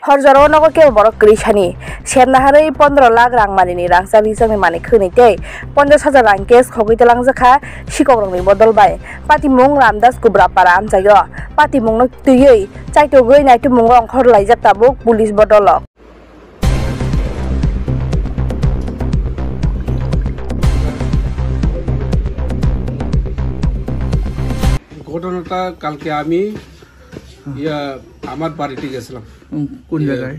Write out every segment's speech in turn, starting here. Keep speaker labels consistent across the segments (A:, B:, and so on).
A: হরজর নগর কে বড় কৃষানি সেমনাহারে 15 লাখ রাং মানিনি রাংসা রিসংনি মানি খনিতে 50,000 রাং কেস খগইতে লাংজাখা শিকরংনি বদল বাই পাতিমুং রামদাস কুব্রাপারা আমজাयो পাতিমুং তুইयै চাইতো গই নাইতো মুং অংখর লাইজাক তাবুক পুলিশ বদল
B: ঘটনাটা কালকে আমি আমার বাড়িতে গেছিলাম।
C: কোন জায়গায়?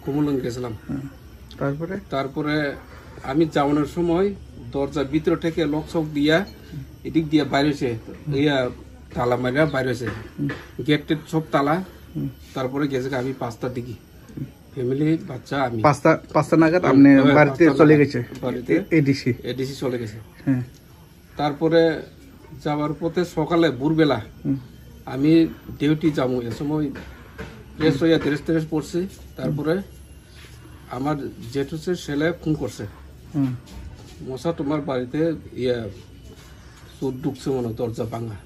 B: কুমুলুং গেছিলাম। তারপরে আমি যাওয়ানোর সময় দরজা ভিতর থেকে লক চক দিয়া এদিক দিয়া বাইরেছে তালা মারিয়া বাইরেছে গেট টেট সব তালা। তারপরে গেছে আমি 5টার দিকে ফ্যামিলি বাচ্চা আমি
C: 5টা নাগাদ আপনি বাড়িতে চলে গেছে?
B: বাড়িতে এডিসি চলে গেছে। তারপরে যাওয়ার পথে সকালে ভোরবেলা আমি ডিউটি যাবো এ সময় ফ্রেশ হইয়া ড্রেস পড়ছি। তারপরে আমার জেঠুসের ছেলে ফোন করছে মশা তোমার বাড়িতে চোর ঢুকছে মনে দরজা ভাঙা।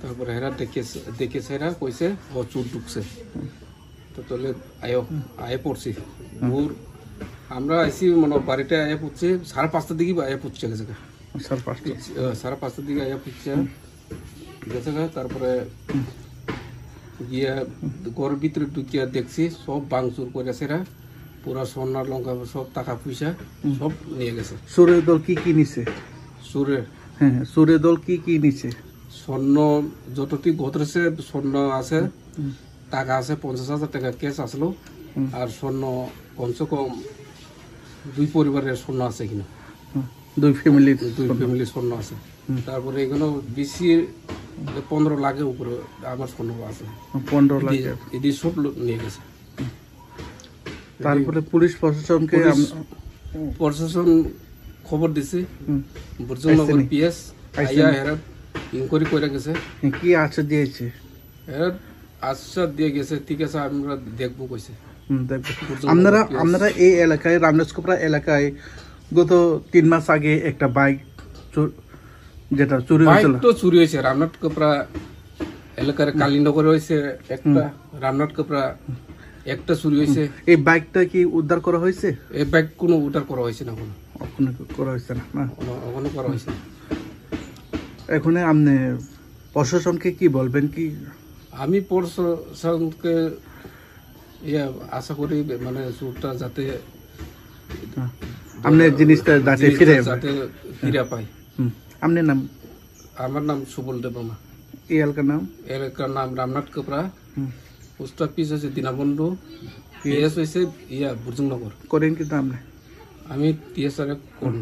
B: তারপরে হেরা দেখেছে হেরা কইছে ও চোর ঢুকছে। তো তাহলে আয়ে পড়ছি ভোর আমরা আইসি মনে বাড়িতে আয়ে পড়ছে 5:30টার দিকে আয়ে পড়ছে গেছে 5:30টার দিকে আয়া পড়ছে গেছে। তারপরে গিয়া ঘরের ভিতরে ঢুকিয়া দেখছি সব ভাঙচুর করেছে এরা পুরা সোনার লঙ্কা সব টাকা পয়সা সব নিয়ে গেছে।
C: চোরের দল কি নিছে? চোরের দল কি নিছে?
B: স্বর্ণ যতটি ঘটছে স্বর্ণ আছে, টাকা আছে 50,000 টাকা ক্যাশ আসলো আর স্বর্ণ কমসে কম 2 পরিবারের স্বর্ণ আছে কিনা
C: 2
B: ফ্যামিলি স্বর্ণ আছে। তারপরে এগুলো বেশি 15 লাখের উপরে আমার স্বর্ণ আছে
C: 15 লাখ
B: এদি সব নিয়ে গেছে।
C: তারপরে পুলিশ
B: প্রশাসন খবর দিছে বর্জনগর পিএস আইয়া হেরা ইনকোয়ারি করে গেছে।
C: কি আশ্বাস দিয়েছে?
B: হেরা আশ্বাস দিয়ে গেছে ঠিক আছে আমরা দেখবো কইছে।
C: আপনারা এই এলাকায় রামদাসকোপড়া এলাকায় গত 3 মাস আগে একটা বাইক যেটা চুরি হয়েছিল,
B: তো চুরি হয়েছে রামনাথকোপড়া এলাকার কালীনগরে হয়েছে একটা, রামনাথকোপড়া একটা চুরি হয়েছে।
C: এই বাইকটা কি উদ্ধার করা হয়েছে?
B: এই বাইক কোনো উদ্ধার করা হয়েছে না,
C: এখনো করা হয়েছে না।
B: এখনো করা হয়েছে।
C: এখন আপনি প্রশাসনকে কি বলবেন? কি
B: আমি প্রশাসনকে আশা করি মানে চোরটা যাতে
C: আপনার জিনিসটা যাতে ফিরে
B: পাই।
C: আপনার নাম?
B: আমার নাম সুবল দেববর্মা।
C: এই এলাকার
B: নাম রামনাথকোপড়া। পোস্ট অফিস হয়েছে দীনবন্ধু, পিএস হয়েছে বর্জনগর।
C: করেন কিন্তু আপনি?
B: আমি টিএসআর করি।